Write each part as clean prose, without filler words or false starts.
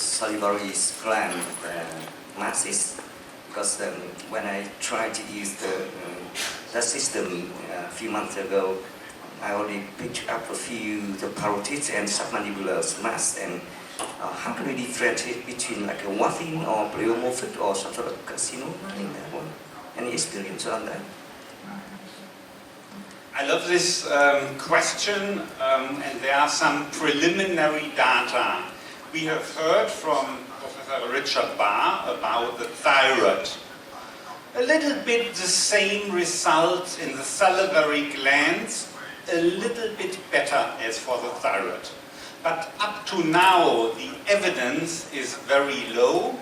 salivary gland masses, because when I tried to use that system a few months ago, I already picked up a few the parotid and submandibular mass. And how can we differentiate between like a morphine or pleomorphic or some sort of carcinoma in that one? Any experience on that? I love this question, and there are some preliminary data. We have heard from Professor Richard Barr about the thyroid. A little bit the same result in the salivary glands, a little bit better as for the thyroid. But up to now, the evidence is very low.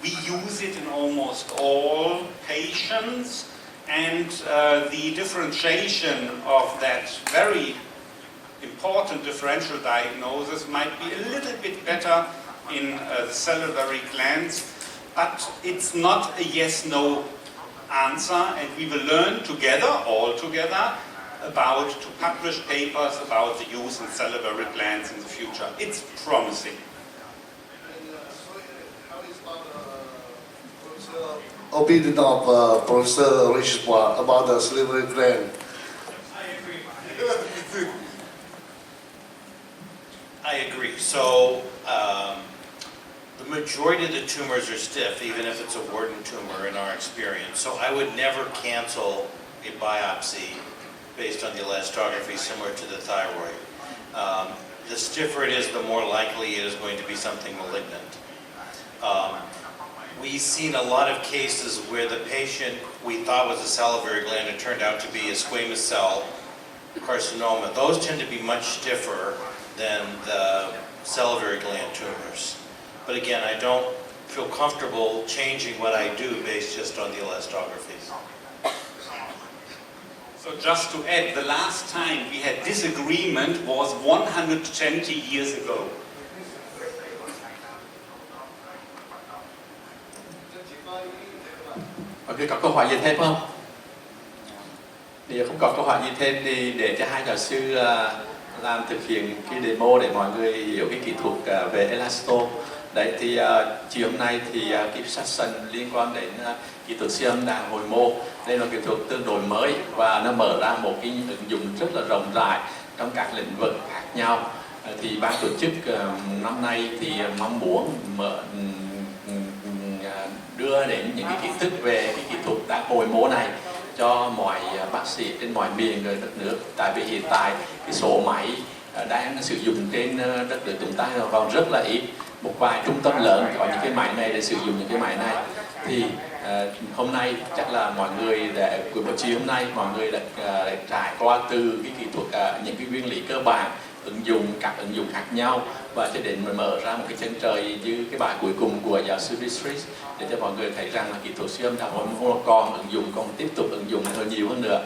We use it in almost all patients, and the differentiation of that very important differential diagnosis might be a little bit better in the salivary glands, but it's not a yes-no answer, and we will learn together, all together, about to publish papers about the use in salivary glands in the future. It's promising. Opinion of Professor Richard Barr about the salivary gland. I agree. So the majority of the tumors are stiff, even if it's a Warden tumor in our experience. So I would never cancel a biopsy based on the elastography similar to the thyroid. The stiffer it is, the more likely it is going to be something malignant. We've seen a lot of cases where the patient we thought was a salivary gland, it turned out to be a squamous cell carcinoma. Those tend to be much stiffer than the salivary gland tumors. But again, I don't feel comfortable changing what I do based just on the elastographies. So just to add, the last time we had disagreement was 120 years ago. Mọi người có câu hỏi gì thêm không? Thì không có câu hỏi gì thêm thì để cho hai giáo sư làm thực hiện cái demo để mọi người hiểu cái kỹ thuật về elasto. Đấy thì chiều hôm nay thì cái session liên quan đến kỹ thuật siêu âm đàn hồi mô. Đây là kỹ thuật tương đối mới và nó mở ra một cái ứng dụng rất là rộng rãi trong các lĩnh vực khác nhau. Thì ban tổ chức năm nay thì mong muốn đưa đến những cái kiến thức về cái kỹ thuật đàn hồi mô này cho mọi bác sĩ trên mọi miền đất nước. Tại vì hiện tại cái số máy đang sử dụng trên đất nước chúng ta còn rất là ít. Một vài trung tâm lớn có những cái máy này để sử dụng những cái máy này. Thì hôm nay chắc là mọi người buổi chiều hôm nay mọi người đã trải qua từ cái kỹ thuật những cái nguyên lý cơ bản, các ứng dụng khác nhau và cho đến mở ra một cái chân trời như cái bài cuối cùng của giáo sư District để cho mọi người thấy rằng là kỹ thuật siêu âm đàn hồi mô còn ứng dụng, còn tiếp tục ứng dụng hơn nhiều hơn nữa.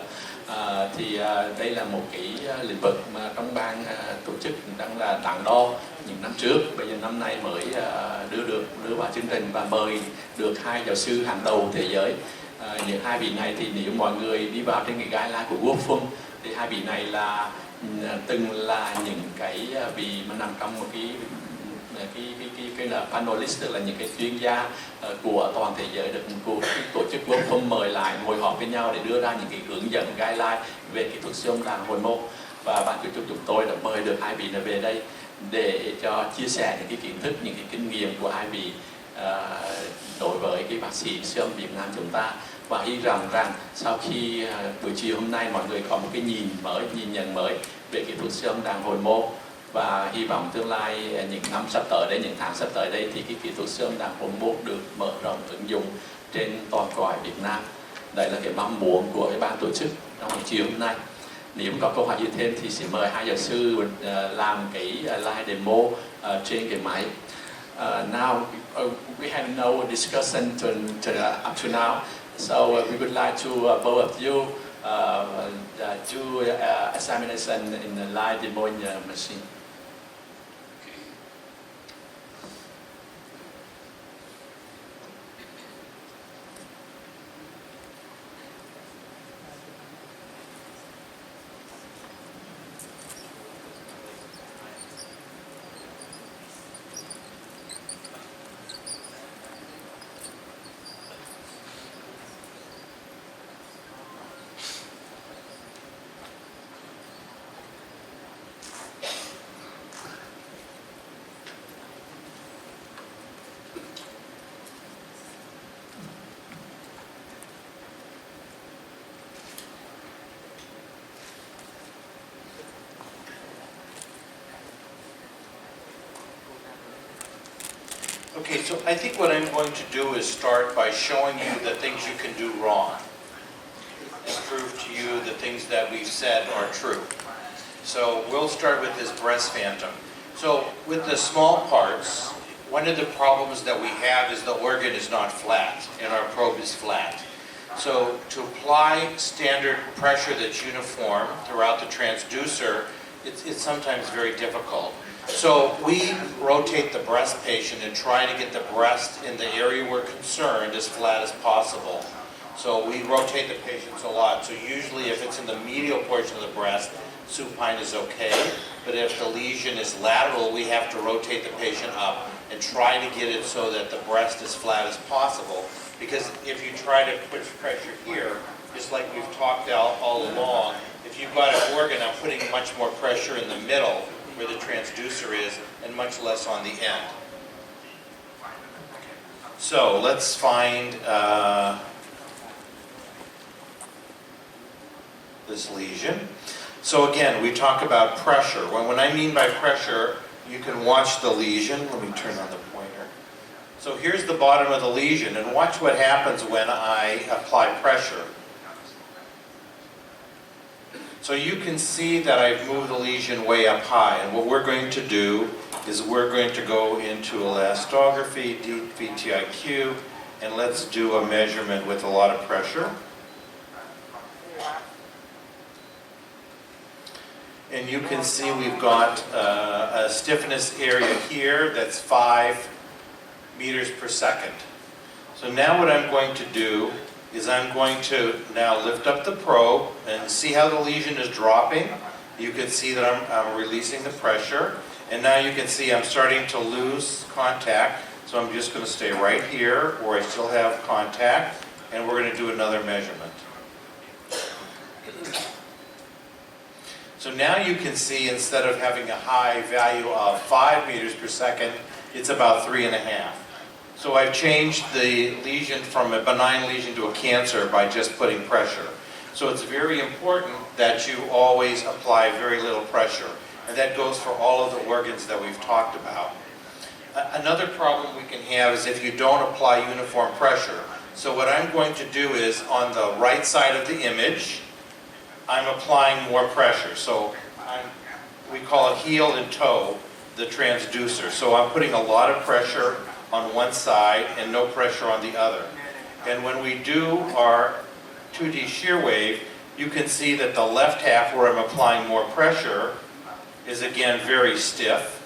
Đây là một cái lĩnh vực mà trong ban tổ chức đang là đắn đo những năm trước, bây giờ năm nay mới đưa vào chương trình và mời được hai giáo sư hàng đầu thế giới. Những hai vị này thì nếu mọi người đi vào trên cái guideline của quốc thì hai vị này là từng là những cái vị mà nằm trong một cái là panelist, tức là những cái chuyên gia của toàn thế giới được của tổ chức quốc mời lại ngồi họp với nhau để đưa ra những cái hướng dẫn guideline về kỹ thuật siêu âm đàn hồi mô. Và ban tổ chức chúng tôi đã mời được hai vị này về đây để cho chia sẻ những cái kiến thức, những cái kinh nghiệm của hai vị đối với cái bác sĩ siêu âm Việt Nam chúng ta. Và hy vọng rằng sau khi buổi chiều hôm nay mọi người có một cái nhìn nhận mới về kỹ thuật siêu âm đàn hồi mô, và hy vọng tương lai những năm sắp tới đây, những tháng sắp tới đây thì cái kỹ thuật siêu âm đàn hồi mô được mở rộng ứng dụng trên toàn cõi Việt Nam. Đây là cái mong muốn của cái ban tổ chức trong buổi chiều hôm nay. Nếu có câu hỏi gì thêm thì sẽ mời hai giáo sư làm cái live demo trên cái máy. Now we have no discussion up to now, so we would like to both of you do examination in the live demo in the machine. Okay, so I think what I'm going to do is start by showing you the things you can do wrong and prove to you the things that we've said are true. So we'll start with this breast phantom. So with the small parts, one of the problems that we have is the organ is not flat and our probe is flat. So to apply standard pressure that's uniform throughout the transducer, it's sometimes very difficult. So we rotate the breast patient and try to get the breast in the area we're concerned as flat as possible. So we rotate the patients a lot. So usually if it's in the medial portion of the breast, supine is okay. But if the lesion is lateral, we have to rotate the patient up and try to get it so that the breast is flat as possible. Because if you try to put pressure here, just like we've talked all along, if you've got an organ, I'm putting much more pressure in the middle where the transducer is and much less on the end. So let's find this lesion. So again, we talk about pressure. When I mean by pressure, you can watch the lesion. Let me turn on the pointer. So here's the bottom of the lesion, and watch what happens when I apply pressure. So you can see that I've moved the lesion way up high, and what we're going to do is we're going to go into elastography, VTIQ, and let's do a measurement with a lot of pressure. And you can see we've got a stiffness area here that's 5 meters per second. So now what I'm going to do is I'm going to now lift up the probe and see how the lesion is dropping. You can see that I'm releasing the pressure. And now you can see I'm starting to lose contact. So I'm just going to stay right here where I still have contact. And we're going to do another measurement. So now you can see instead of having a high value of 5 meters per second, it's about 3.5. So I've changed the lesion from a benign lesion to a cancer by just putting pressure. So it's very important that you always apply very little pressure. And that goes for all of the organs that we've talked about. Another problem we can have is if you don't apply uniform pressure. So what I'm going to do is on the right side of the image, I'm applying more pressure. So we call it heel and toe, the transducer. So I'm putting a lot of pressure on one side and no pressure on the other. And when we do our 2D shear wave, you can see that the left half where I'm applying more pressure is again very stiff,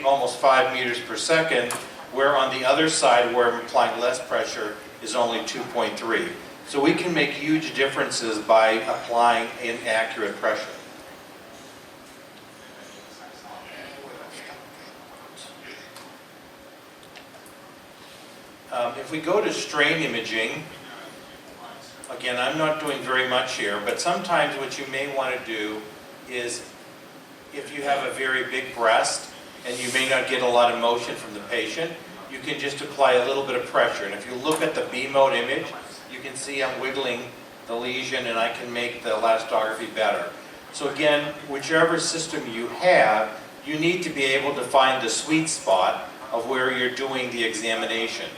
almost 5 meters per second, where on the other side where I'm applying less pressure is only 2.3. So we can make huge differences by applying inaccurate pressure. If we go to strain imaging, again, I'm not doing very much here, but sometimes what you may want to do is if you have a very big breast and you may not get a lot of motion from the patient, you can just apply a little bit of pressure. And if you look at the B mode image, you can see I'm wiggling the lesion and I can make the elastography better. So again, whichever system you have, you need to be able to find the sweet spot of where you're doing the examination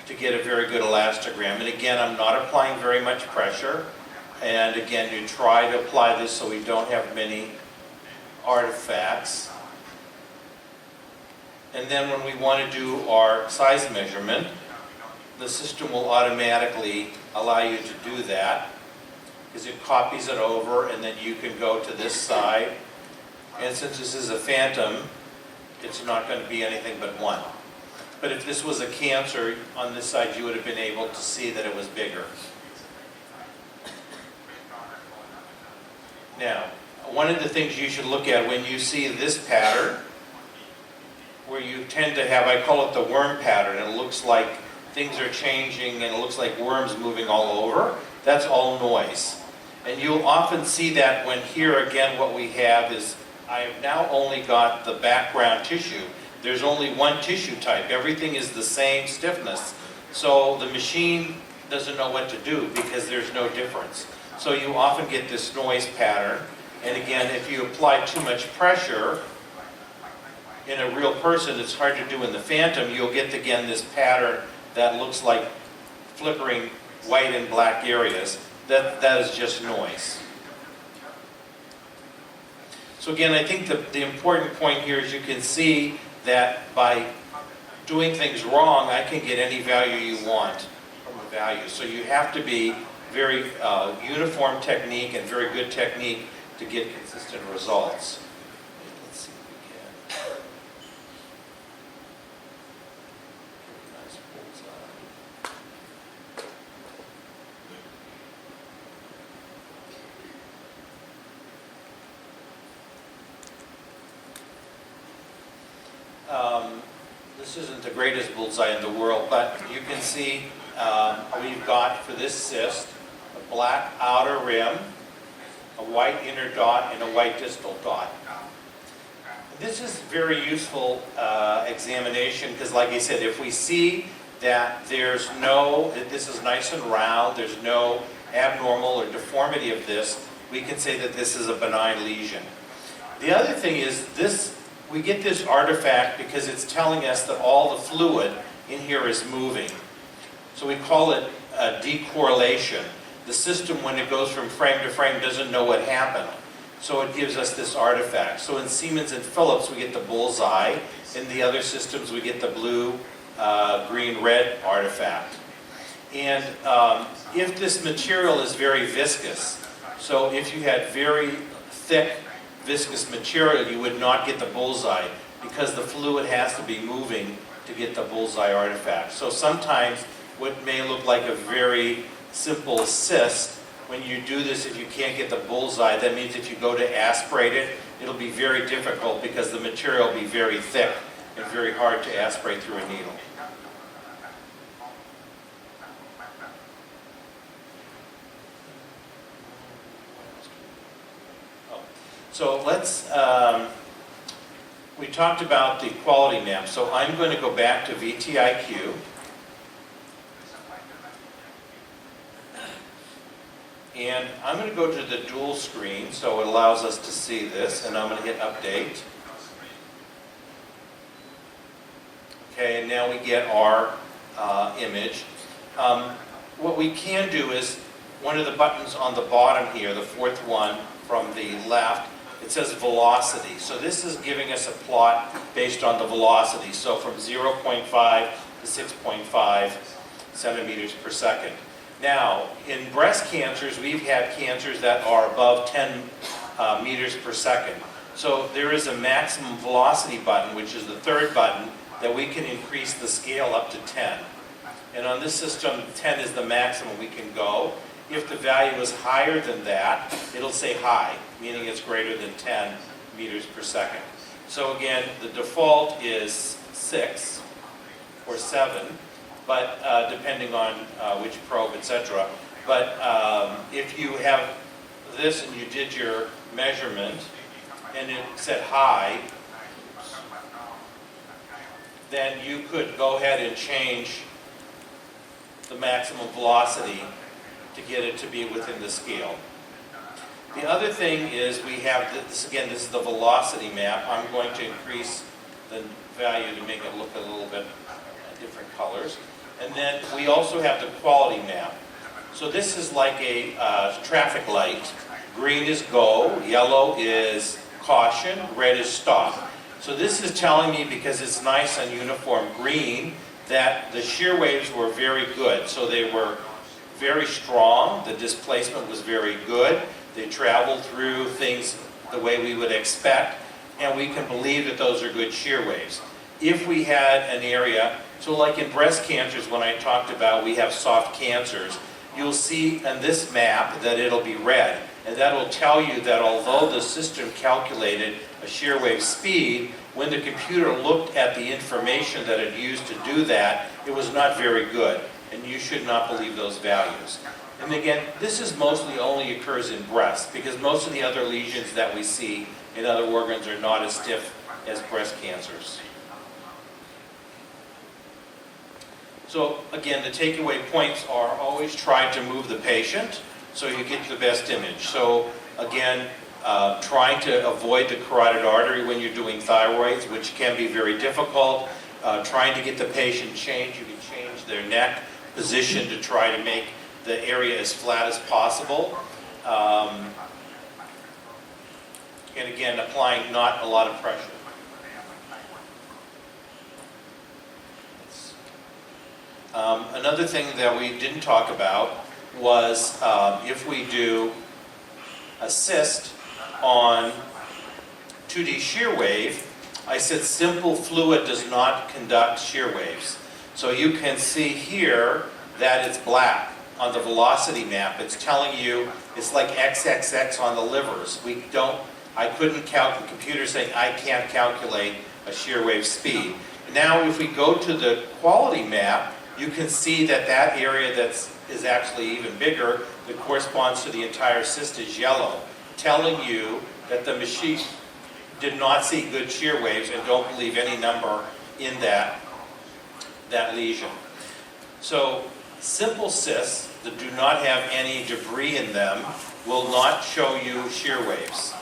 to get a very good elastogram. And again, I'm not applying very much pressure. And again, you try to apply this so we don't have many artifacts. And then when we want to do our size measurement, the system will automatically allow you to do that because it copies it over and then you can go to this side. And since this is a phantom, it's not going to be anything but 1. But if this was a cancer, on this side you would have been able to see that it was bigger. Now, one of the things you should look at when you see this pattern, where you tend to have, I call it the worm pattern, it looks like things are changing and it looks like worms moving all over, that's all noise. And you'll often see that when here again what we have is, I have now only got the background tissue. There's only one tissue type. Everything is the same stiffness. So the machine doesn't know what to do because there's no difference. So you often get this noise pattern. And again, if you apply too much pressure, in a real person, it's hard to do in the phantom. You'll get, again, this pattern that looks like flickering white and black areas. That is just noise. So again, I think the important point here is you can see that by doing things wrong, I can get any value you want from a value. So you have to be very uniform technique and very good technique to get consistent results. Let's see if we can. Nice bullseye. This isn't the greatest bullseye in the world, but you can see we've got, for this cyst, a black outer rim, a white inner dot, and a white distal dot. This is very useful examination because, like I said, if we see that this is nice and round, there's no abnormal or deformity of this, we can say that this is a benign lesion. The other thing is we get this artifact because it's telling us that all the fluid in here is moving. So we call it a decorrelation. The system, when it goes from frame to frame, doesn't know what happened. So it gives us this artifact. So in Siemens and Philips, we get the bullseye. In the other systems, we get the blue, green, red artifact. And if this material is very viscous, so if you had very thick, viscous material, you would not get the bullseye because the fluid has to be moving to get the bullseye artifact. So sometimes what may look like a very simple cyst, when you do this, if you can't get the bullseye, that means if you go to aspirate it, it'll be very difficult because the material will be very thick and very hard to aspirate through a needle. So we talked about the quality map. So I'm going to go back to VTIQ. And I'm going to go to the dual screen, so it allows us to see this, and I'm going to hit update. Okay, and now we get our image. What we can do is, one of the buttons on the bottom here, the fourth one from the left, it says velocity. So this is giving us a plot based on the velocity. So from 0.5 to 6.5 centimeters per second. Now, in breast cancers, we've had cancers that are above 10 meters per second. So there is a maximum velocity button, which is the third button, that we can increase the scale up to 10. And on this system, 10 is the maximum we can go. If the value is higher than that, it'll say high, meaning it's greater than 10 meters per second. So again, the default is 6 or 7, but depending on which probe, etc. But if you have this and you did your measurement and it said high, then you could go ahead and change the maximum velocity to get it to be within the scale. The other thing is we have this, again, this is the velocity map. I'm going to increase the value to make it look a little bit different colors. And then we also have the quality map. So this is like a traffic light. Green is go, yellow is caution, red is stop. So this is telling me, because it's nice and uniform green, that the shear waves were very good. So they were very strong, the displacement was very good, they traveled through things the way we would expect, and we can believe that those are good shear waves. If we had an area, so like in breast cancers, when I talked about we have soft cancers, you'll see on this map that it'll be red, and that'll tell you that although the system calculated a shear wave speed, when the computer looked at the information that it used to do that, it was not very good. And you should not believe those values. And again, this is mostly only occurs in breast, because most of the other lesions that we see in other organs are not as stiff as breast cancers. So again, the takeaway points are always try to move the patient so you get the best image. So again, Trying to avoid the carotid artery when you're doing thyroids, which can be very difficult. Trying to get the patient changed. You can change their neck position to try to make the area as flat as possible. And again, applying not a lot of pressure. Another thing that we didn't talk about was if we do a cyst on 2D shear wave, I said simple fluid does not conduct shear waves. So you can see here that it's black on the velocity map. It's telling you it's like XXX on the livers. I couldn't count, the computer saying I can't calculate a shear wave speed. Now if we go to the quality map, you can see that that area is actually even bigger, that corresponds to the entire cyst, is yellow, telling you that the machine did not see good shear waves and don't believe any number in that lesion. So simple cysts that do not have any debris in them will not show you shear waves.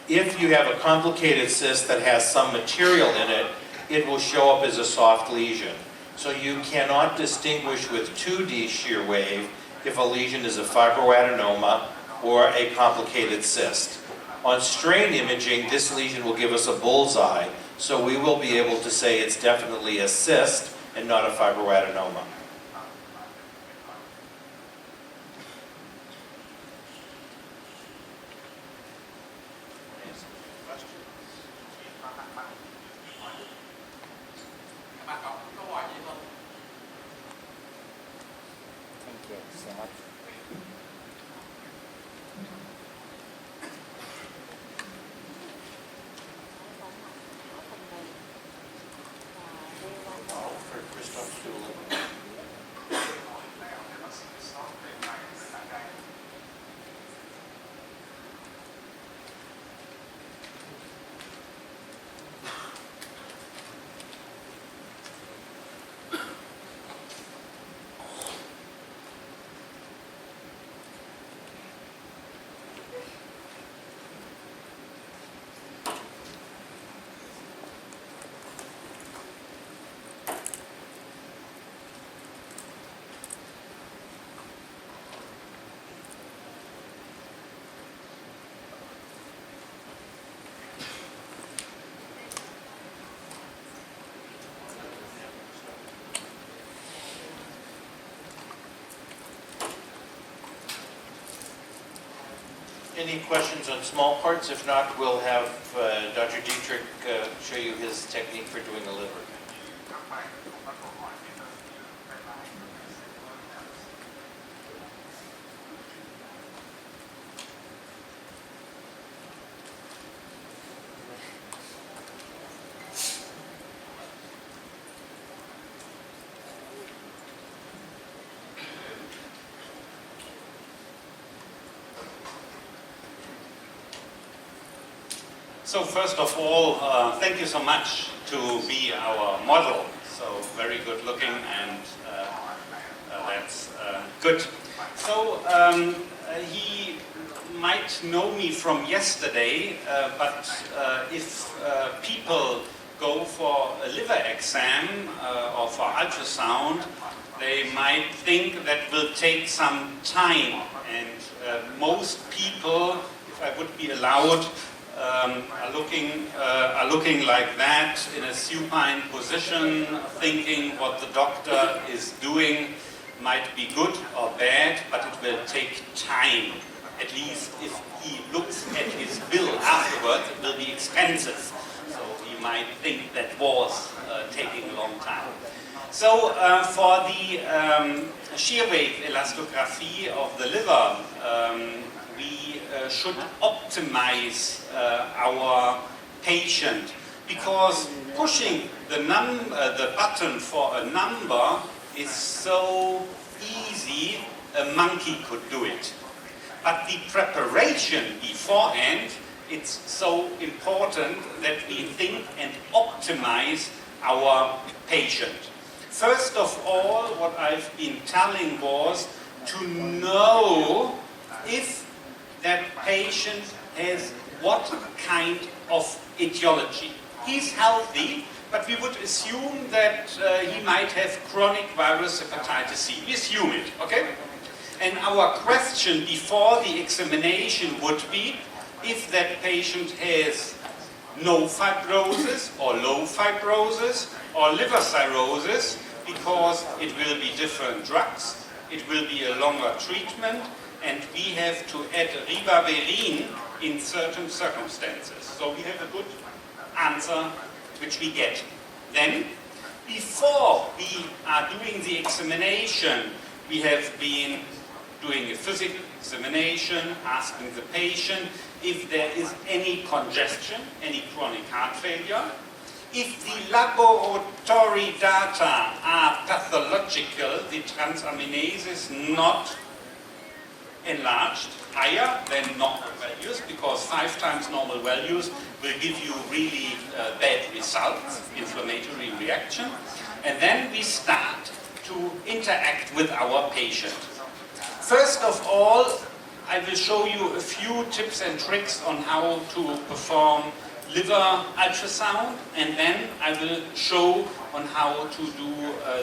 If you have a complicated cyst that has some material in it, it will show up as a soft lesion. So you cannot distinguish with 2D shear wave if a lesion is a fibroadenoma or a complicated cyst. On strain imaging, this lesion will give us a bullseye, so we will be able to say it's definitely a cyst and not a fibroadenoma. Any questions on small parts? If not, we'll have Dr. Dietrich show you his technique for doing a liver. So first of all, thank you so much to be our model. So very good looking, and that's good. So he might know me from yesterday, but if people go for a liver exam or for ultrasound, they might think that will take some time, and most people, if I would be allowed, are looking like that in a supine position, thinking what the doctor is doing might be good or bad, but it will take time. At least if he looks at his bill afterwards, it will be expensive. So he might think that was taking a long time. So for the shear wave elastography of the liver, we should optimize our patient, because pushing the button for a number is so easy, a monkey could do it. But the preparation beforehand, it's so important that we think and optimize our patient. First of all, what I've been telling was to know if that patient has what kind of etiology. He's healthy, but we would assume that he might have chronic virus hepatitis C. We assume it, okay? And our question before the examination would be if that patient has no fibrosis or low fibrosis or liver cirrhosis, because it will be different drugs, it will be a longer treatment, and we have to add ribavirin in certain circumstances. So we have a good answer which we get. Then, before we are doing the examination, we have been doing a physical examination, asking the patient if there is any congestion, any chronic heart failure. If the laboratory data are pathological, the transaminase is not enlarged, higher than normal values, because 5 times normal values will give you really bad results, inflammatory reaction. And then we start to interact with our patient. First of all, I will show you a few tips and tricks on how to perform liver ultrasound, and then I will show on how to do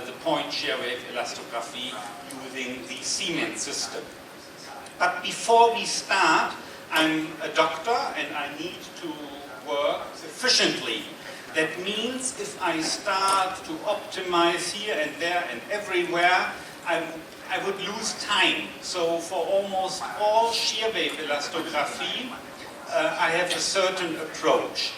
the point shear wave elastography using the Siemens system. But before we start, I'm a doctor and I need to work efficiently. That means if I start to optimize here and there and everywhere, I would lose time. So for almost all shear wave elastography, I have a certain approach.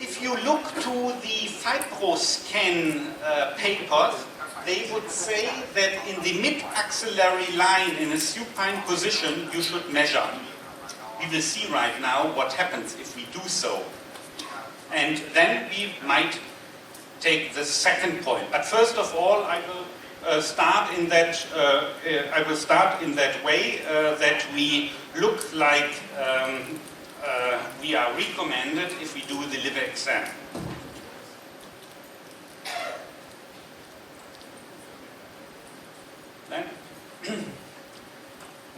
If you look to the FibroScan papers, they would say that in the mid-axillary line in a supine position, you should measure. We will see right now what happens if we do so. And then we might take the second point. But first of all, I will start in that way that we look like we are recommended if we do the liver exam. Then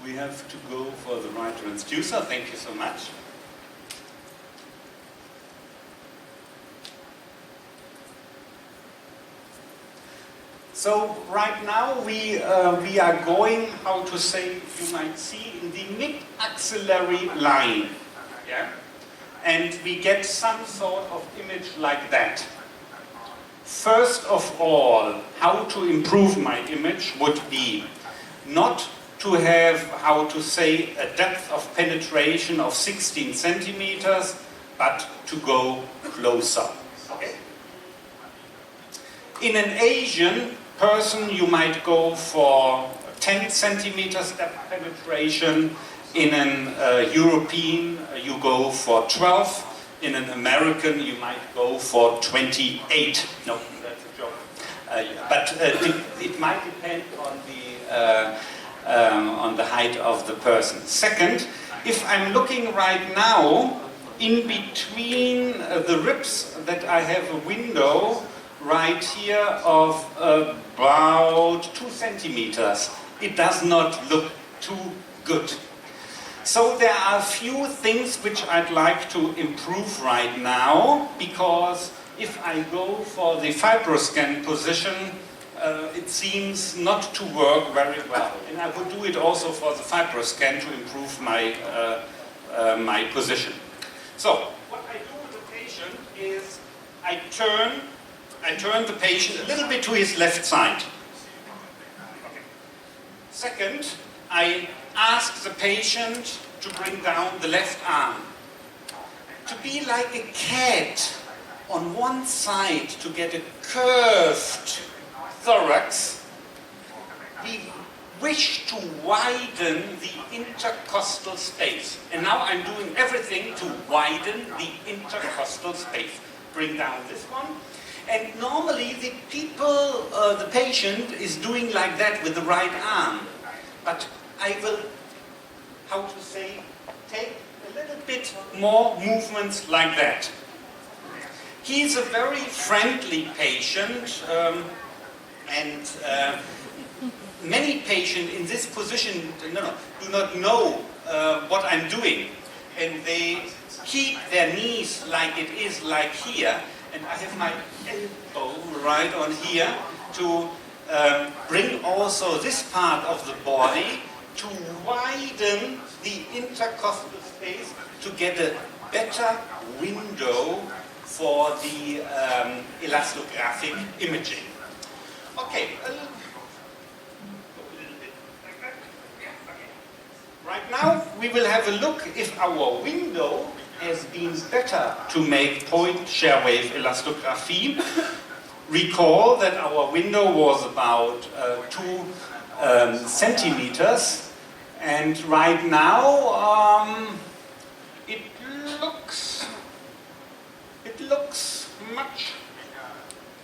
we have to go for the right transducer. Thank you so much. So right now we are going, how to say, you might see, in the mid-axillary line. Yeah? And we get some sort of image like that. First of all, how to improve my image would be not to have, how to say, a depth of penetration of 16 centimeters, but to go closer. Okay? In an Asian person, you might go for 10 centimeters depth penetration. In an European, you go for 12. In an American, you might go for 28. No, that's a joke. But it might depend on the height of the person. Second, if I'm looking right now, in between the ribs, that I have a window right here of about 2 centimeters. It does not look too good. So there are a few things which I'd like to improve right now, because if I go for the FibroScan position, it seems not to work very well. And I would do it also for the FibroScan to improve my position. So what I do with the patient is I turn the patient a little bit to his left side. Okay. Second, I ask the patient to bring down the left arm. To be like a cat on one side, to get a curved thorax, we wish to widen the intercostal space. And now I'm doing everything to widen the intercostal space. Bring down this one. And normally the patient is doing like that with the right arm. But I will, how to say, take a little bit more movements like that. He's a very friendly patient, and many patients in this position do not know what I'm doing. and they keep their knees like it is like here, and I have my elbow right on here to bring also this part of the body to widen the intercostal space to get a better window for the elastographic imaging. Okay, a little bit like that. Right now we will have a look if our window has been better to make point shear wave elastography. Recall that our window was about 2 centimeters, and right now it looks much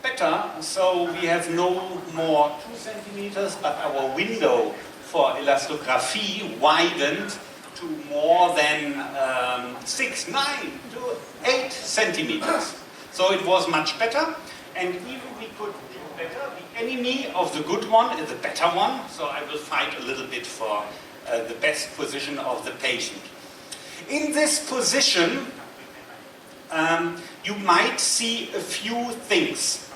better. So we have no more 2 centimeters, but our window for elastography widened to more than 6, 9 to 8 centimeters. So it was much better, and even we could do better. The enemy of the good one is the better one, so I will fight a little bit for the best position of the patient. In this position, you might see a few things.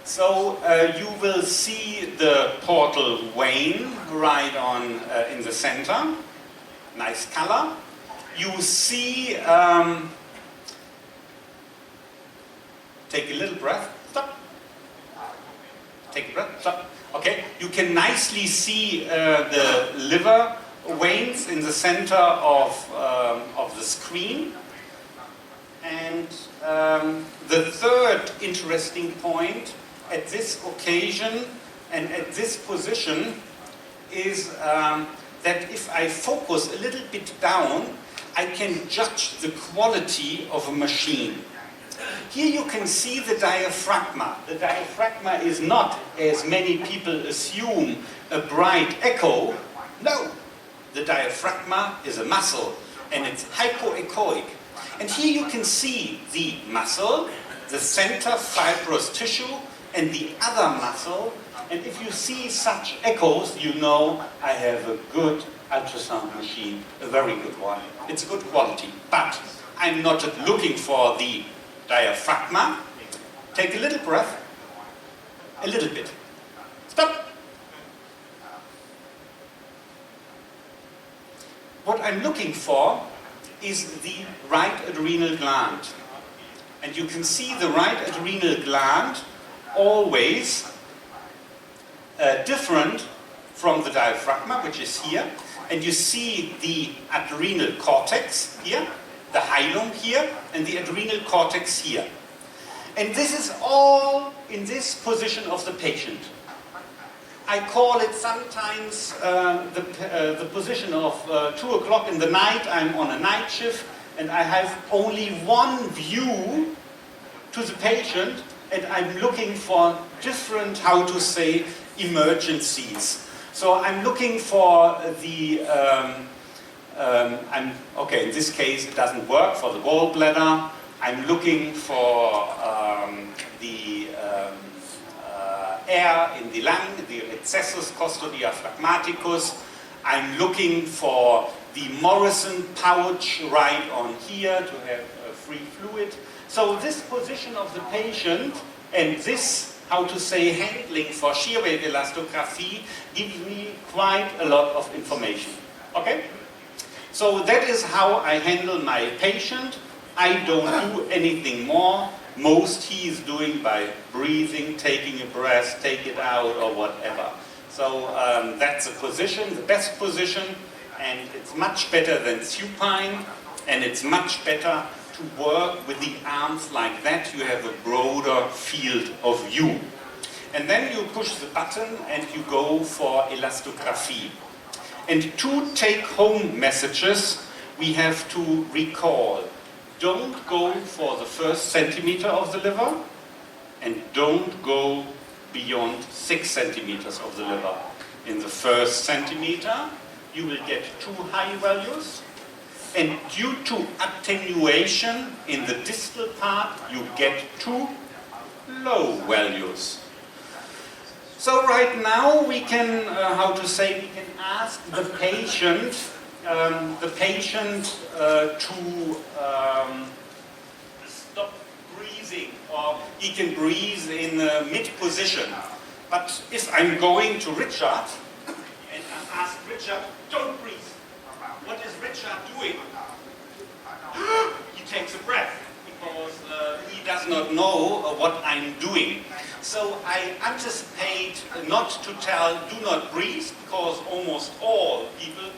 So you will see the portal vein right on in the center. Nice color. You see, take a little breath, stop. Take a breath, stop. Okay, you can nicely see the liver veins in the center of the screen. And the third interesting point at this occasion and at this position is that if I focus a little bit down, I can judge the quality of a machine. Here you can see the diaphragma. The diaphragma is not, as many people assume, a bright echo. No, the diaphragma is a muscle, and it's hypoechoic. And here you can see the muscle, the center fibrous tissue, and the other muscle. And if you see such echoes, you know I have a good ultrasound machine, a very good one. It's good quality. But I'm not looking for the diaphragma. Take a little breath, a little bit. Stop. What I'm looking for is the right adrenal gland. And you can see the right adrenal gland always different from the diaphragma, which is here. And you see the adrenal cortex here, the hilum here, and the adrenal cortex here. And this is all in this position of the patient. I call it sometimes the position of 2 o'clock in the night. I'm on a night shift, and I have only one view to the patient, and I'm looking for different, how to say, emergencies. So I'm looking for the, in this case it doesn't work, for the gallbladder. I'm looking for the air in the lung, the recessus costodiaphragmaticus. I'm looking for the Morrison pouch right on here to have free fluid. So this position of the patient and this, how to say, handling for shear wave elastography gives me quite a lot of information. Okay? So that is how I handle my patient. I don't do anything more. Most he is doing by breathing, taking a breath, take it out, or whatever. So that's a position, the best position, and it's much better than supine, and it's much better to work with the arms like that. You have a broader field of view. And then you push the button and you go for elastography. And 2 take-home messages we have to recall. Don't go for the first centimeter of the liver, and don't go beyond 6 centimeters of the liver. In the first centimeter, you will get 2 high values, and due to attenuation in the distal part, you get 2 low values. So right now we can, we can ask the patient the patient to stop breathing, or he can breathe in a mid position. But if I'm going to Richard and I ask Richard, don't breathe, what is Richard doing? He takes a breath because he does not know what I'm doing. So I anticipate not to tell do not breathe, because almost all people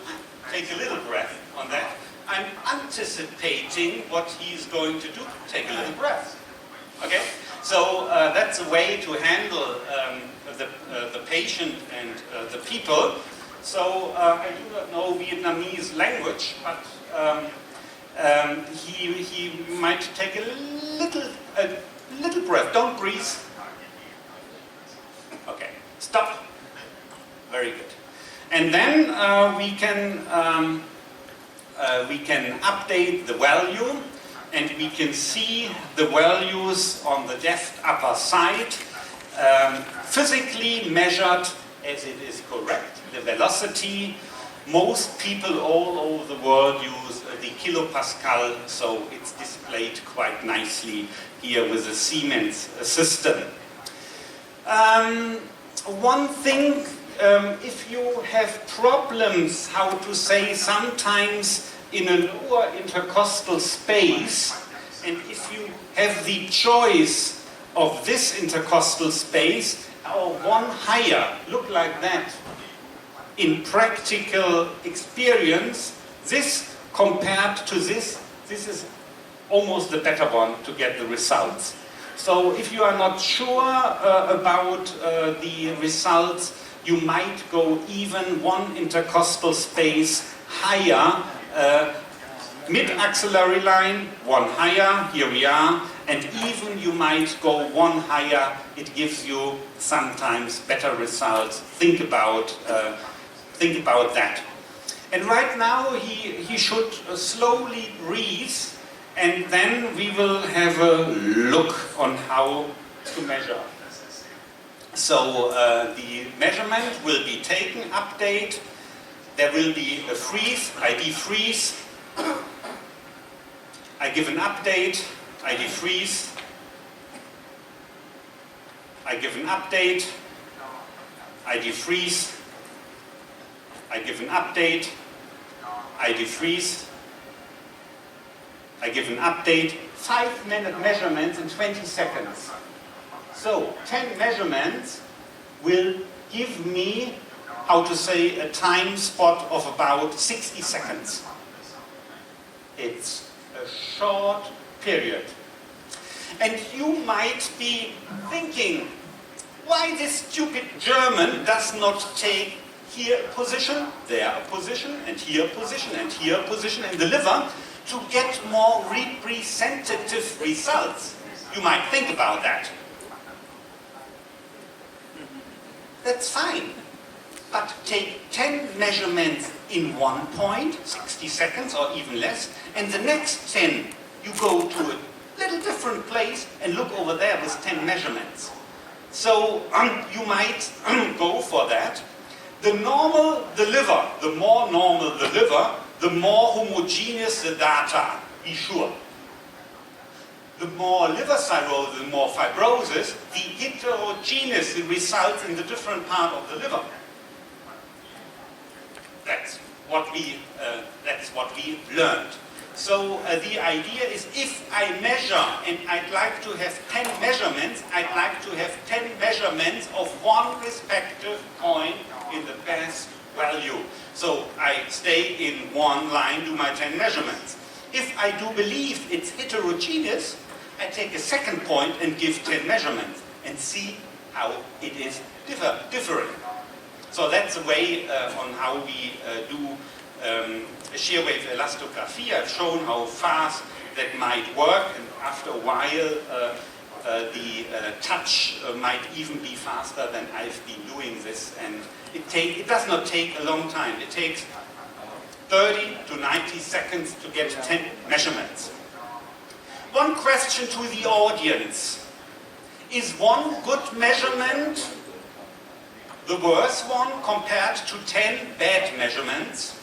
take a little breath on that. I'm anticipating what he's going to do, take a little breath. Okay? So that's a way to handle the patient and the people. So I do not know Vietnamese language, but he might take a little breath. Don't breathe. Okay, stop. Very good. And then we can update the value, and we can see the values on the left upper side, physically measured as it is correct. The velocity, most people all over the world use the kilopascal, so it's displayed quite nicely here with the Siemens system. One thing, if you have problems, how to say, sometimes in a lower intercostal space, and if you have the choice of this intercostal space or one higher, look like that, in practical experience, this compared to this is almost the better one to get the results. So if you are not sure about the results, you might go even one intercostal space higher, mid-axillary line, one higher, here we are, and even you might go one higher, it gives you sometimes better results. Think about that. And right now he should slowly breathe, and then we will have a look on how to measure. So the measurement will be taken, update, there will be a freeze, I defreeze, I give an update, I defreeze, I give an update, I defreeze, I give an update, I defreeze, I give an update, 5-minute measurements in 20 seconds. So 10 measurements will give me, how to say, a time spot of about 60 seconds. It's a short period. And you might be thinking, why this stupid German does not take here a position, there a position, and here a position, and here a position in the liver to get more representative results. You might think about that. That's fine. But take 10 measurements in one point, 60 seconds or even less, and the next 10 you go to a little different place and look over there with 10 measurements. So you might go for that. The normal the liver, the more normal the liver, the more homogeneous the data, be sure. The more liver cirrhosis, the more fibrosis, the heterogeneous the results in the different part of the liver. That's what we learned. So the idea is, if I measure and I'd like to have 10 measurements, I'd like to have 10 measurements of one respective point in the best value. So I stay in one line, do my 10 measurements. If I do believe it's heterogeneous, I take a second point and give 10 measurements and see how it is different. So that's a way on how we do shear wave elastography. I've shown how fast that might work, and after a while the touch might even be faster than I've been doing this, and it does not take a long time. It takes 30 to 90 seconds to get 10 measurements. One question to the audience: is one good measurement the worst one compared to 10 bad measurements?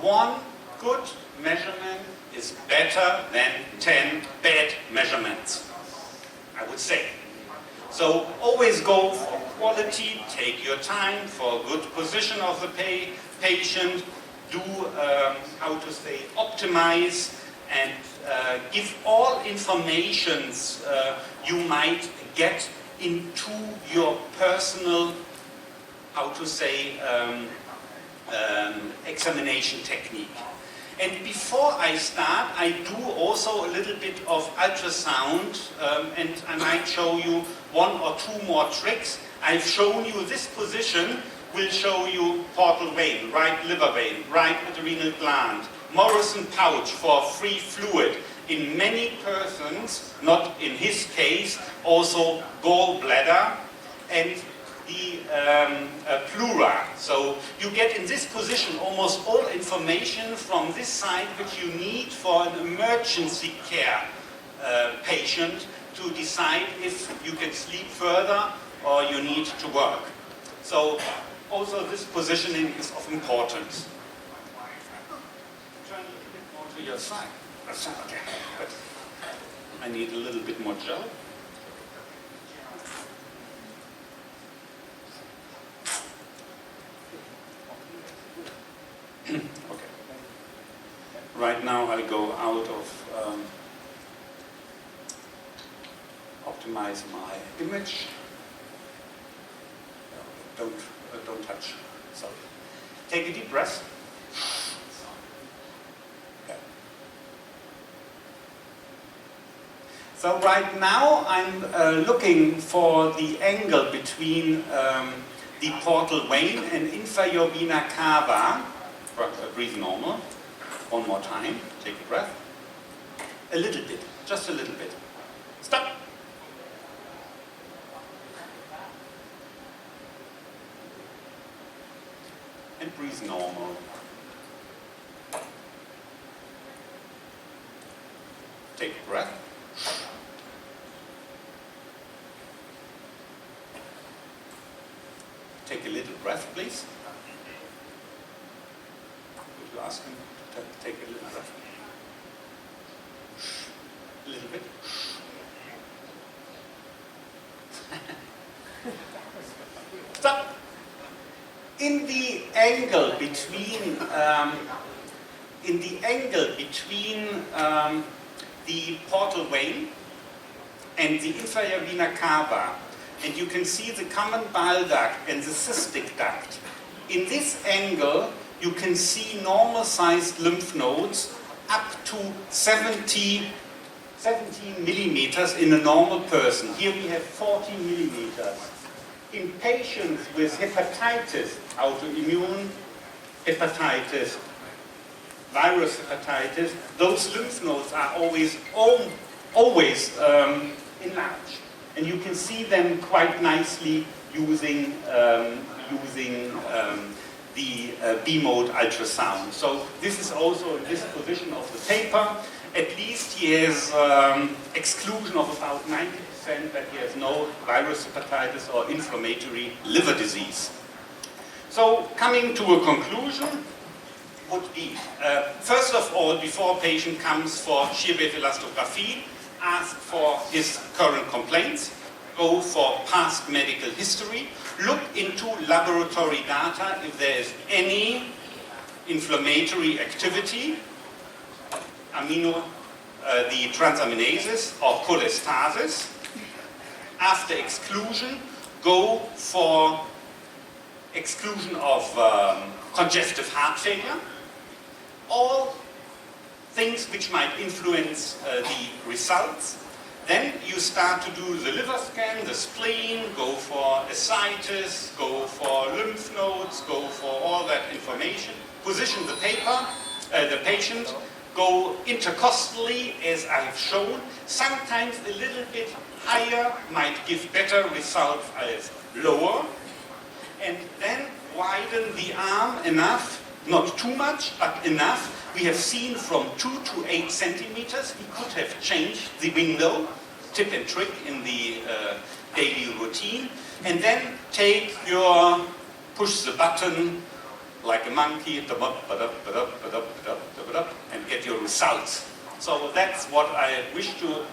one good measurement is better than 10 bad measurements, I would say. So always go for quality, take your time for a good position of the patient, do, optimize, and give all informations you might get into your personal, examination technique. And before I start, I do also a little bit of ultrasound, and I might show you one or two more tricks. I've shown you this position, will show you portal vein, right liver vein, right adrenal gland, Morrison pouch for free fluid. In many persons, not in his case, also gallbladder and the pleura. So you get in this position almost all information from this side which you need for an emergency care patient to decide if you can sleep further or you need to work. So also this positioning is of importance. Turn a little bit more to your side. Okay. But I need a little bit more gel. Okay. Right now I go out of optimize my image. Don't touch. Sorry. Take a deep breath. Okay. So right now I'm looking for the angle between the portal vein and inferior vena cava. Breathe normal. One more time. Take a breath. A little bit. Just a little bit. Stop. And breathe normal. Take a breath. Take a little breath, please. Would you ask him to take a little breath? A little bit. Stop. In the angle between the portal vein and the inferior vena cava, and you can see the common bile duct and the cystic duct. In this angle, you can see normal-sized lymph nodes up to 17 millimeters in a normal person. Here we have 40 millimeters. In patients with hepatitis, autoimmune hepatitis, virus hepatitis, those lymph nodes are always enlarged. And you can see them quite nicely using the B-mode ultrasound. So this is also in this position of the paper. At least he has exclusion of about 90% that he has no virus hepatitis or inflammatory liver disease. So coming to a conclusion would be, first of all, before a patient comes for shear wave elastography, ask for his current complaints, go for past medical history, look into laboratory data if there is any inflammatory activity, the transaminases or cholestasis. After exclusion, go for exclusion of congestive heart failure. All things which might influence the results. Then you start to do the liver scan, the spleen, go for ascites, go for lymph nodes, go for all that information. Position the patient, go intercostally as I have shown. Sometimes a little bit higher might give better results as lower. And then widen the arm enough, not too much, but enough. We have seen from 2 to 8 centimeters, we could have changed the window, tip and trick in the daily routine. And then push the button like a monkey, and get your results. So that's what I wish to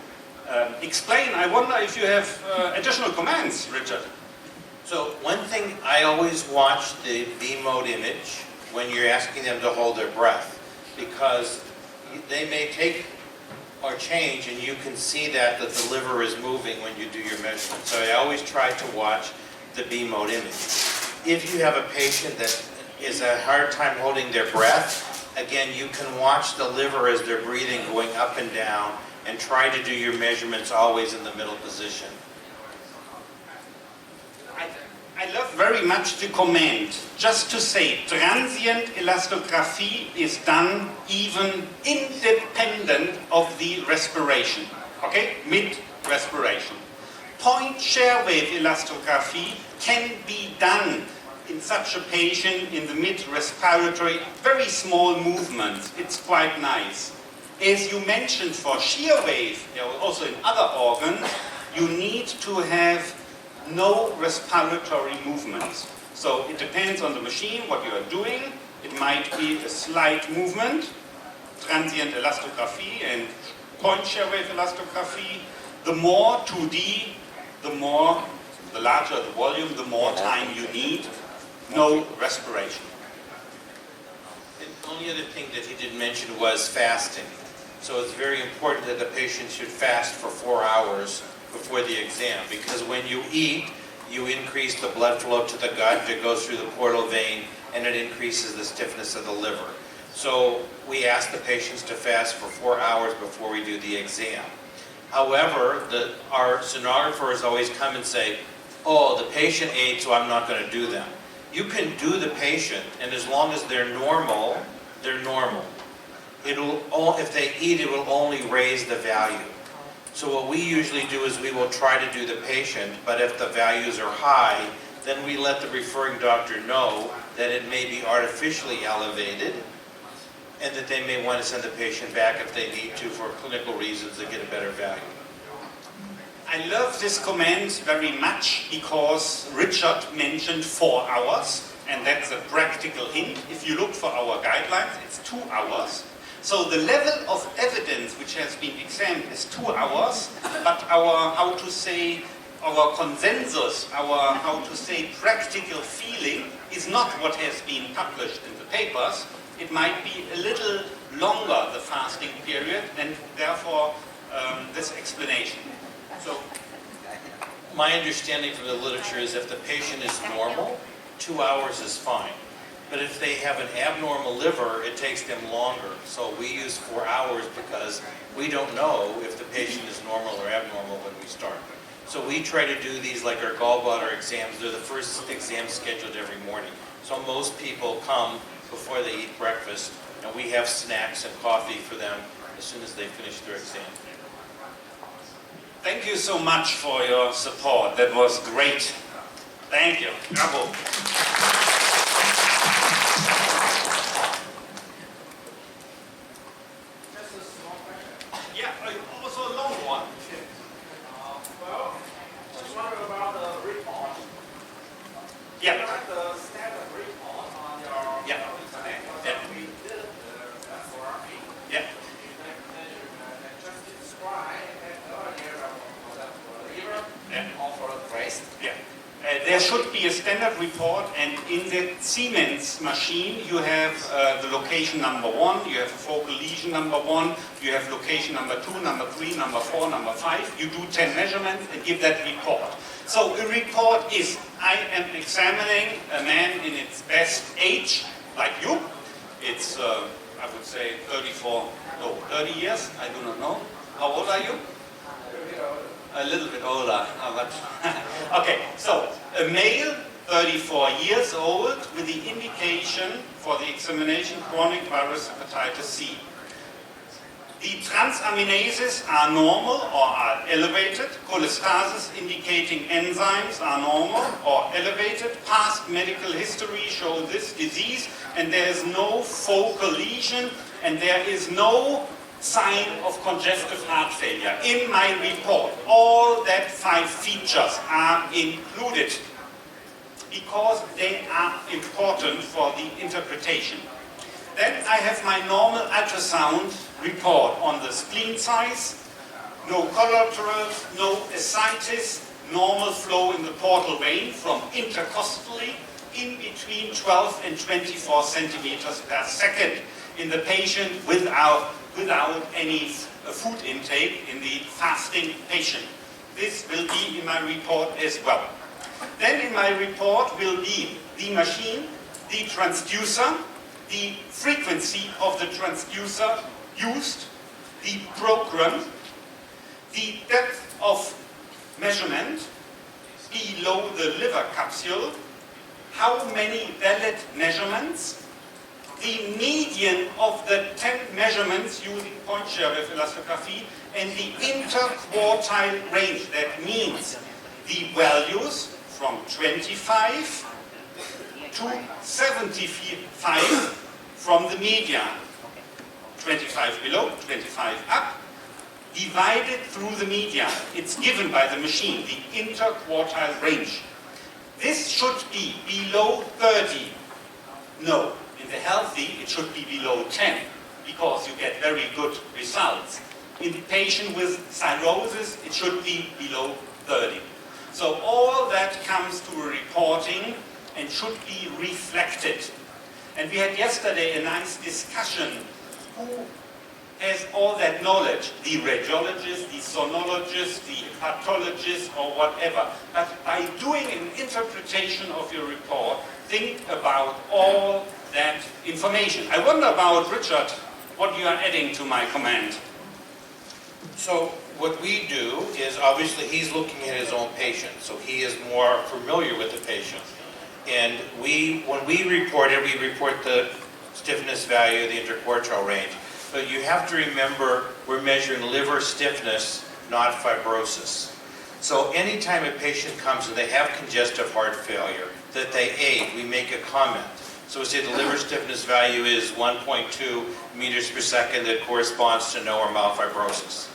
explain. I wonder if you have additional comments, Richard. So one thing, I always watch the B mode image when you're asking them to hold their breath, because they may take or change and you can see that the liver is moving when you do your measurement. So I always try to watch the B mode image. If you have a patient that is a hard time holding their breath, again, you can watch the liver as they're breathing going up and down and try to do your measurements always in the middle position. I love very much to comment, just to say, transient elastography is done even independent of the respiration, okay, mid-respiration. Point share wave elastography can be done in such a patient in the mid-respiratory, very small movements. It's quite nice. As you mentioned, for shear wave, also in other organs, you need to have no respiratory movements. So it depends on the machine, what you are doing. It might be a slight movement, transient elastography and point share wave elastography. The more 2D, the larger the volume, the more time you need. No respiration. The only other thing that he didn't mention was fasting. So it's very important that the patient should fast for 4 hours before the exam, because when you eat, you increase the blood flow to the gut, it goes through the portal vein, and it increases the stiffness of the liver. So we ask the patients to fast for 4 hours before we do the exam. However, our sonographers always come and say, oh, the patient ate, so I'm not going to do them. You can do the patient, and as long as they're normal, they're normal. If they eat, it will only raise the value. So what we usually do is we will try to do the patient, but if the values are high, then we let the referring doctor know that it may be artificially elevated and that they may want to send the patient back if they need to for clinical reasons to get a better value. I love this comment very much because Richard mentioned 4 hours, and that's a practical hint. If you look for our guidelines, it's 2 hours. So the level of evidence which has been examined is 2 hours, but our consensus, practical feeling is not what has been published in the papers. It might be a little longer, the fasting period, and therefore this explanation. So, my understanding from the literature is if the patient is normal, 2 hours is fine. But if they have an abnormal liver, it takes them longer. So we use 4 hours because we don't know if the patient is normal or abnormal when we start. So we try to do these like our gallbladder exams. They're the first exams scheduled every morning. So most people come before they eat breakfast, and we have snacks and coffee for them as soon as they finish their exam. Thank you so much for your support. That was great. Thank you. Bravo. Just a small question. Yeah, also a long one. Well, just wondering about the report. Yeah. Like the standard report on your Yeah. internet. Yeah. We did for me. Yeah. And just describe that earlier for the liver Yeah. or for the breast. Yeah. There should be a standard report, and in the Siemens machine you have the location number 1, you have focal lesion number 1, you have location number 2, number 3, number 4, number 5. You do 10 measurements and give that report. So a report is, I am examining a man in its best age, like you. It's, I would say 30 years, I do not know. How old are you? A little bit older. Okay, so a male, 34 years old, with the indication for the examination chronic virus hepatitis C. The transaminases are normal or are elevated. Cholestasis indicating enzymes are normal or elevated. Past medical history shows this disease, and there is no focal lesion, and there is no sign of congestive heart failure. In my report, all that 5 features are included. because they are important for the interpretation. Then I have my normal ultrasound report on the spleen size, no collaterals, no ascites, normal flow in the portal vein from intercostally in between 12 and 24 centimeters per second in the patient without any food intake in the fasting patient. This will be in my report as well. Then in my report will be the machine, the transducer, the frequency of the transducer used, the program, the depth of measurement below the liver capsule, how many valid measurements, the median of the 10 measurements using point shear wave elastography, and the interquartile range. That means the values from 25 to 75 from the median. 25 below, 25 up, divided through the median. It's given by the machine, the interquartile range. This should be below 30. No, in the healthy it should be below 10 because you get very good results. In the patient with cirrhosis it should be below 30. So all that comes to a reporting and should be reflected. And we had yesterday a nice discussion. Who has all that knowledge? The radiologist, the sonologist, the pathologist, or whatever. But by doing an interpretation of your report, think about all that information. I wonder about Richard, what you are adding to my comment. So what we do is, obviously he's looking at his own patient, so he is more familiar with the patient. And when we report it, we report the stiffness value, the interquartile range. But you have to remember, we're measuring liver stiffness, not fibrosis. So anytime a patient comes and they have congestive heart failure, that they aid, we make a comment. So we say the liver stiffness value is 1.2 meters per second that corresponds to no or mild fibrosis.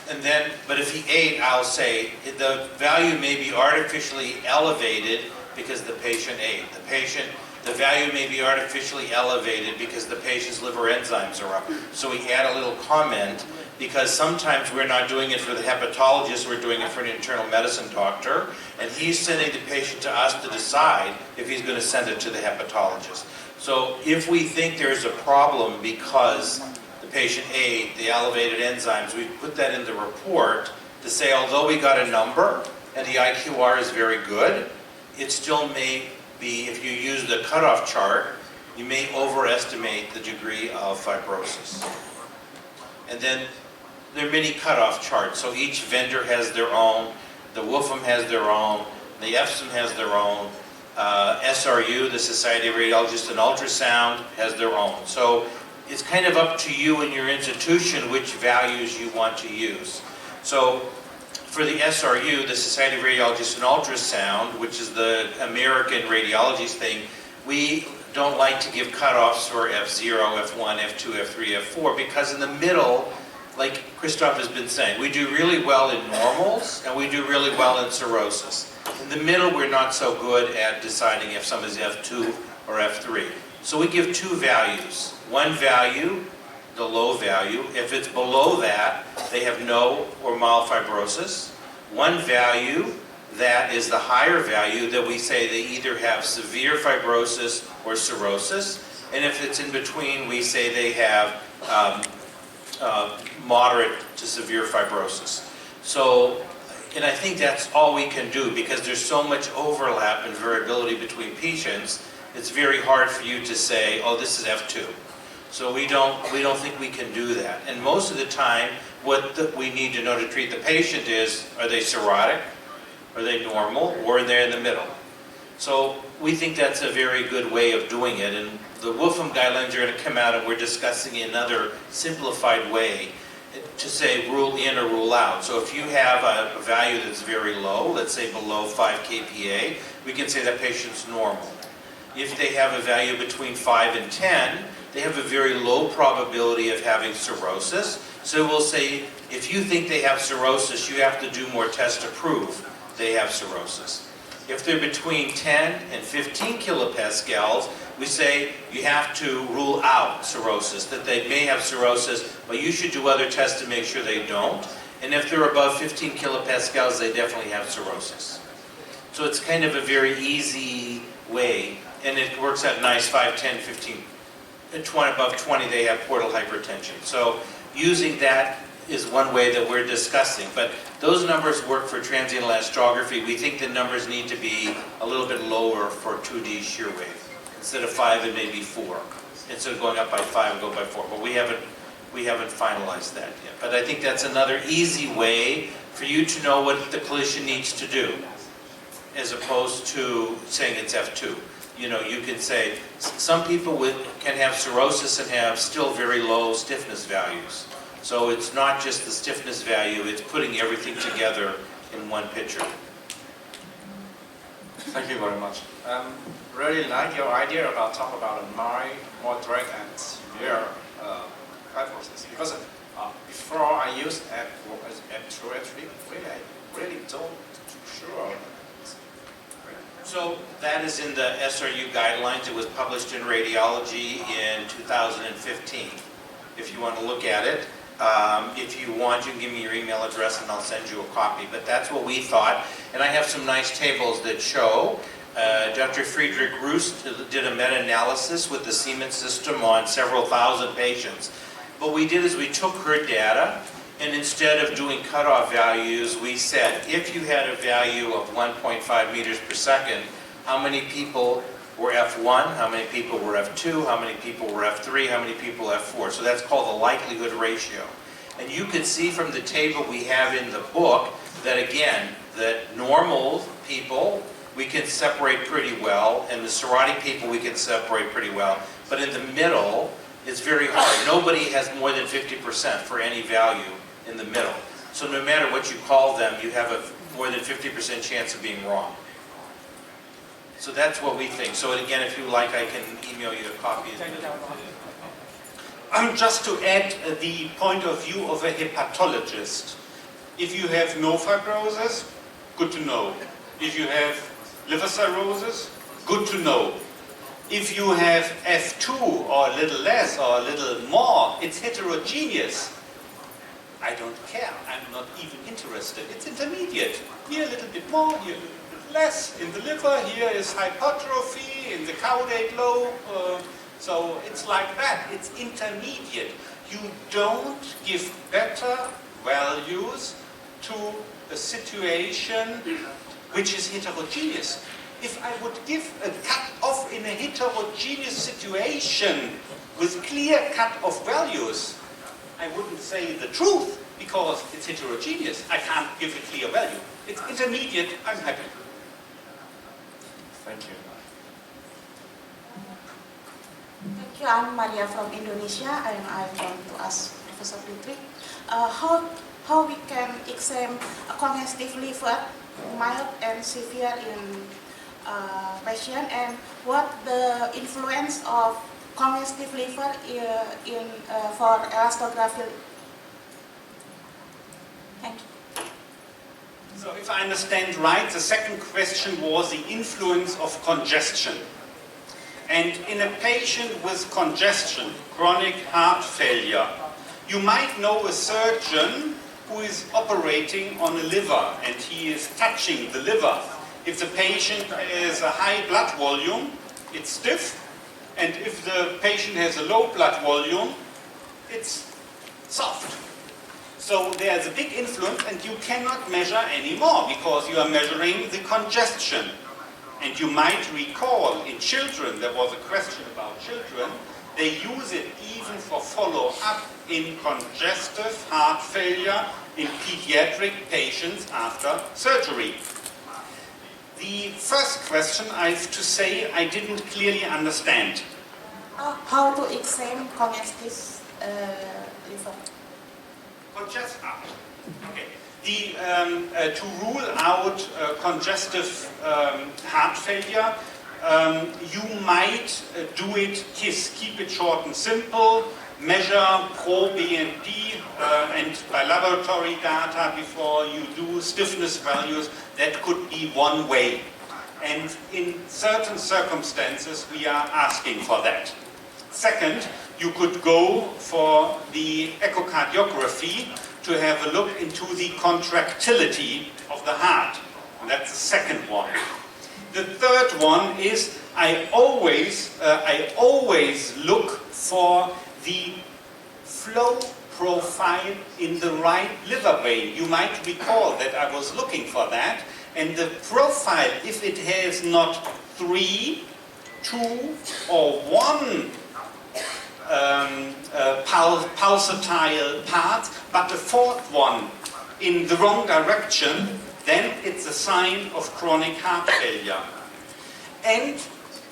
And then, but if he ate, I'll say the value may be artificially elevated because the patient ate. The value may be artificially elevated because the patient's liver enzymes are up. So we add a little comment because sometimes we're not doing it for the hepatologist, we're doing it for an internal medicine doctor, and he's sending the patient to us to decide if he's going to send it to the hepatologist. So if we think there's a problem because the patient ate, the elevated enzymes, we put that in the report to say, although we got a number and the IQR is very good, it still may be, if you use the cutoff chart, you may overestimate the degree of fibrosis. And then there are many cutoff charts, so each vendor has their own, the WFM has their own, the FSM has their own, SRU, the Society of Radiologists and Ultrasound, has their own. So it's kind of up to you and your institution which values you want to use. So for the SRU, the Society of Radiologists and Ultrasound, which is the American radiology's thing, we don't like to give cutoffs for F0, F1, F2, F3, F4, because in the middle, like Christoph has been saying, we do really well in normals and we do really well in cirrhosis. In the middle, we're not so good at deciding if someone is F2 or F3. So we give two values. One value, the low value. If it's below that, they have no or mild fibrosis. One value, that is the higher value, that we say they either have severe fibrosis or cirrhosis. And if it's in between, we say they have moderate to severe fibrosis. So, and I think that's all we can do because there's so much overlap and variability between patients. It's very hard for you to say, oh, this is F2. So we don't think we can do that. And most of the time, what we need to know to treat the patient is, are they cirrhotic, are they normal, or are they in the middle? So we think that's a very good way of doing it. And the WFM guidelines are going to come out and we're discussing another simplified way to say rule in or rule out. So if you have a value that's very low, let's say below 5 kPa, we can say that patient's normal. If they have a value between 5 and 10, they have a very low probability of having cirrhosis. So we'll say, if you think they have cirrhosis, you have to do more tests to prove they have cirrhosis. If they're between 10 and 15 kilopascals, we say you have to rule out cirrhosis, that they may have cirrhosis, but you should do other tests to make sure they don't. And if they're above 15 kilopascals, they definitely have cirrhosis. So it's kind of a very easy way, and it works out nice, 5, 10, 15, 20, above 20 they have portal hypertension. So using that is one way that we're discussing, but those numbers work for transient elastography. We think the numbers need to be a little bit lower for 2D shear wave. Instead of 5, it may be 4. Instead of going up by 5, go by 4. But we haven't finalized that yet. But I think that's another easy way for you to know what the clinician needs to do, as opposed to saying it's F2. You know, you can say some people can have cirrhosis and have still very low stiffness values. So it's not just the stiffness value, it's putting everything together in one picture. Thank you very much. Really like your idea about talk about a mild, moderate, and severe fibrosis, because before I used F2, F3, I really don't sure. So that is in the SRU guidelines. It was published in Radiology in 2015. If you want to look at it. If you want, you can give me your email address and I'll send you a copy. But that's what we thought. And I have some nice tables that show. Dr. Friedrich Rust did a meta-analysis with the Siemens system on several thousand patients. What we did is we took her data, and instead of doing cutoff values, we said, if you had a value of 1.5 meters per second, how many people were F1, how many people were F2, how many people were F3, how many people F4. So that's called the likelihood ratio. And you can see from the table we have in the book that, again, that normal people we can separate pretty well, and the cirrhotic people we can separate pretty well. But in the middle, it's very hard. Nobody has more than 50% for any value in the middle. So no matter what you call them, you have a more than 50% chance of being wrong. So that's what we think. So again, if you like, I can email you a copy. Just to add the point of view of a hepatologist. If you have no fibrosis, good to know. If you have liver cirrhosis, good to know. If you have F2 or a little less or a little more, it's heterogeneous. I don't care. I'm not even interested. It's intermediate. Here a little bit more, here a little bit less. In the liver, here is hypertrophy, in the caudate lobe. So it's like that. It's intermediate. You don't give better values to a situation which is heterogeneous. If I would give a cut-off in a heterogeneous situation with clear cut-off values, I wouldn't say the truth because it's heterogeneous. I can't give a clear value. It's intermediate. I'm happy. Thank you. Thank you. I'm Maria from Indonesia, and I want to ask Professor Friedrich how we can examine a congestive liver, mild and severe in patient, and what the influence of congestive liver for elastography. Thank you. So if I understand right, the second question was the influence of congestion. And in a patient with congestion, chronic heart failure, you might know a surgeon who is operating on a liver and he is touching the liver. If the patient has a high blood volume, it's stiff. And if the patient has a low blood volume, it's soft. So there's a big influence, and you cannot measure anymore because you are measuring the congestion. And you might recall in children, there was a question about children, they use it even for follow-up in congestive heart failure in pediatric patients after surgery. The first question, I have to say, I didn't clearly understand. How to examine congestive liver? Okay. To rule out congestive heart failure, you might do it KISS, keep it short and simple, measure pro-BNP and by laboratory data before you do stiffness values. That could be one way. And in certain circumstances, we are asking for that. Second, you could go for the echocardiography to have a look into the contractility of the heart. And that's the second one. The third one is I always look for the flow profile in the right liver vein. You might recall that I was looking for that. And the profile, if it has not 3, 2, or 1 pulsatile parts, but the fourth one in the wrong direction, then it's a sign of chronic heart failure. And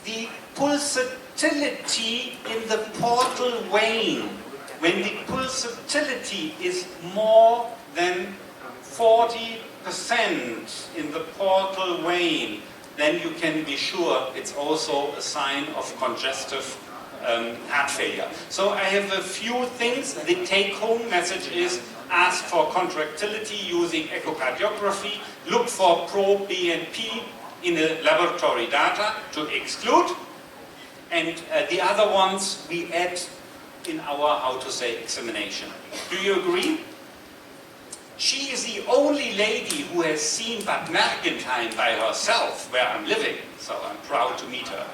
the pulsatility in the portal vein, when the pulsatility is more than 40% in the portal vein, then you can be sure it's also a sign of congestive heart failure. So I have a few things. The take-home message is ask for contractility using echocardiography, look for pro-BNP in the laboratory data to exclude, and the other ones we add in our, how to say, examination. Do you agree? She is the only lady who has seen Bad Mergentheim by herself, where I'm living, so I'm proud to meet her.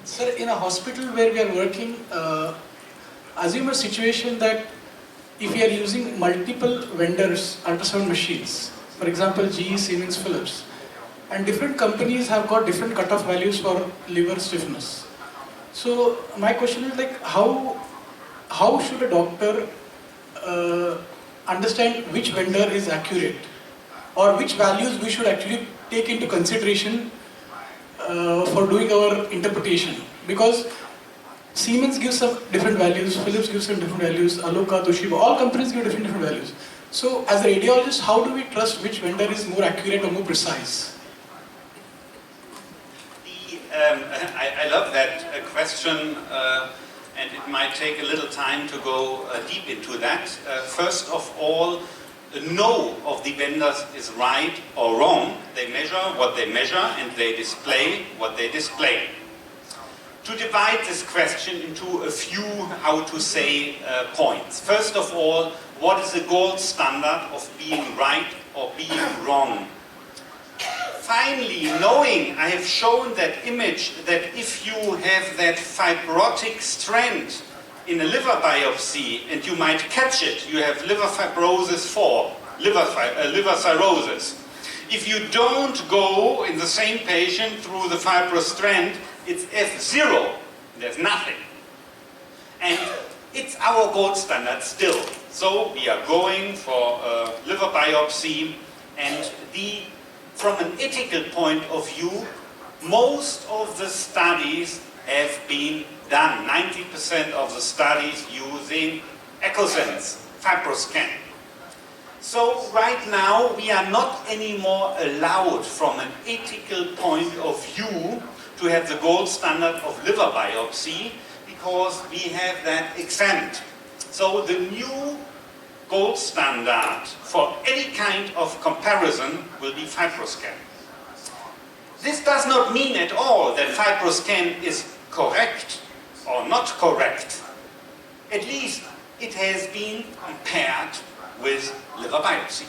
Sir, in a hospital where we are working, assume a situation that if we are using multiple vendors ultrasound machines, for example GE, Siemens, Philips, and different companies have got different cutoff values for liver stiffness. So my question is like how should a doctor understand which vendor is accurate, or which values we should actually take into consideration for doing our interpretation? Because Siemens gives some different values, Philips gives some different values, Aloka, Toshiba, all companies give different values. So as a radiologist, how do we trust which vendor is more accurate or more precise? I love that question, and it might take a little time to go deep into that. First of all, no of the vendors is right or wrong. They measure what they measure and they display what they display. To divide this question into a few, how to say, points. First of all, what is the gold standard of being right or being wrong? Finally, knowing, I have shown that image that if you have that fibrotic strand in a liver biopsy and you might catch it, you have liver fibrosis 4, liver cirrhosis. If you don't go in the same patient through the fibrous strand, it's F0, there's nothing. And it's our gold standard still. So we are going for a liver biopsy, and from an ethical point of view, most of the studies have been done, 90% of the studies using EchoSense, FibroScan. So right now we are not anymore allowed from an ethical point of view to have the gold standard of liver biopsy because we have that exempt. So the new gold standard for any kind of comparison will be FibroScan. This does not mean at all that FibroScan is correct or not correct. At least it has been compared with liver biopsy.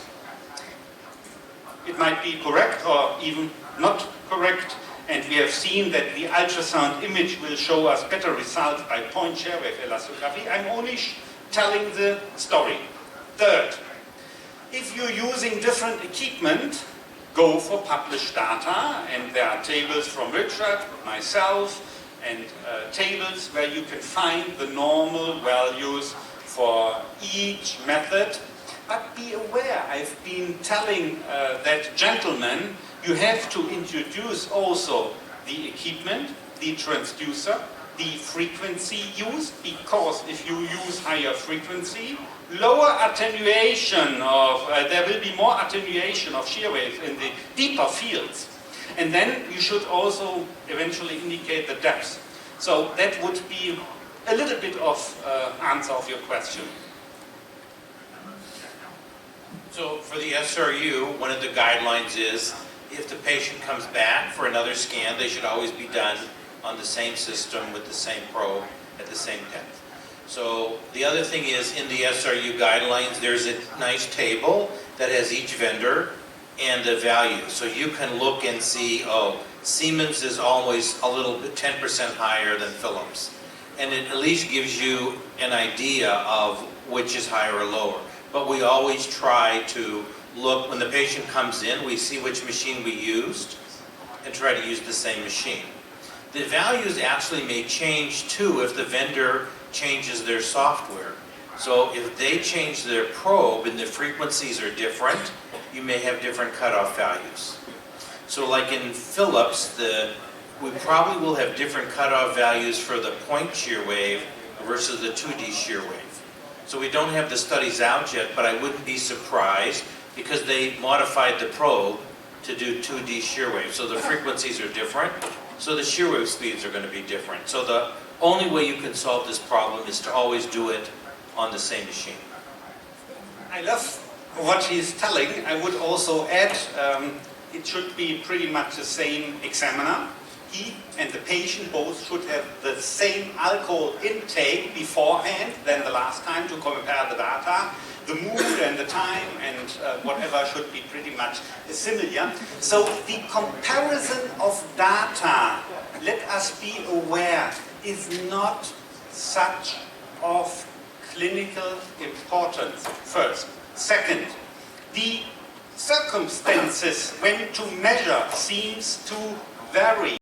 It might be correct or even not correct, and we have seen that the ultrasound image will show us better results by point shear wave elastography. I'm only telling the story. Third, if you're using different equipment, go for published data, and there are tables from Richard, myself, and tables where you can find the normal values for each method. But be aware, I've been telling that gentleman, you have to introduce also the equipment, the transducer, the frequency used, because if you use higher frequency, lower attenuation of, there will be more attenuation of shear waves in the deeper fields. And then you should also eventually indicate the depth. So that would be a little bit of answer of your question. So for the SRU, one of the guidelines is if the patient comes back for another scan, they should always be done on the same system with the same probe at the same depth. So the other thing is in the SRU guidelines, there's a nice table that has each vendor and the value. So you can look and see, oh, Siemens is always a little bit 10% higher than Philips. And it at least gives you an idea of which is higher or lower. But we always try to look, when the patient comes in, we see which machine we used and try to use the same machine. The values actually may change too if the vendor changes their software. So if they change their probe and the frequencies are different, you may have different cutoff values. So like in Philips, we probably will have different cutoff values for the point shear wave versus the 2D shear wave. So we don't have the studies out yet, but I wouldn't be surprised because they modified the probe to do 2D shear wave. So the frequencies are different, so the shear wave speeds are going to be different. So the only way you can solve this problem is to always do it on the same machine. I love what he's telling. I would also add, it should be pretty much the same examiner. He and the patient both should have the same alcohol intake beforehand than the last time to compare the data. The mood and the time and whatever should be pretty much similar. So the comparison of data, let us be aware, is not such of clinical importance, first. Second, the circumstances when to measure seems to vary.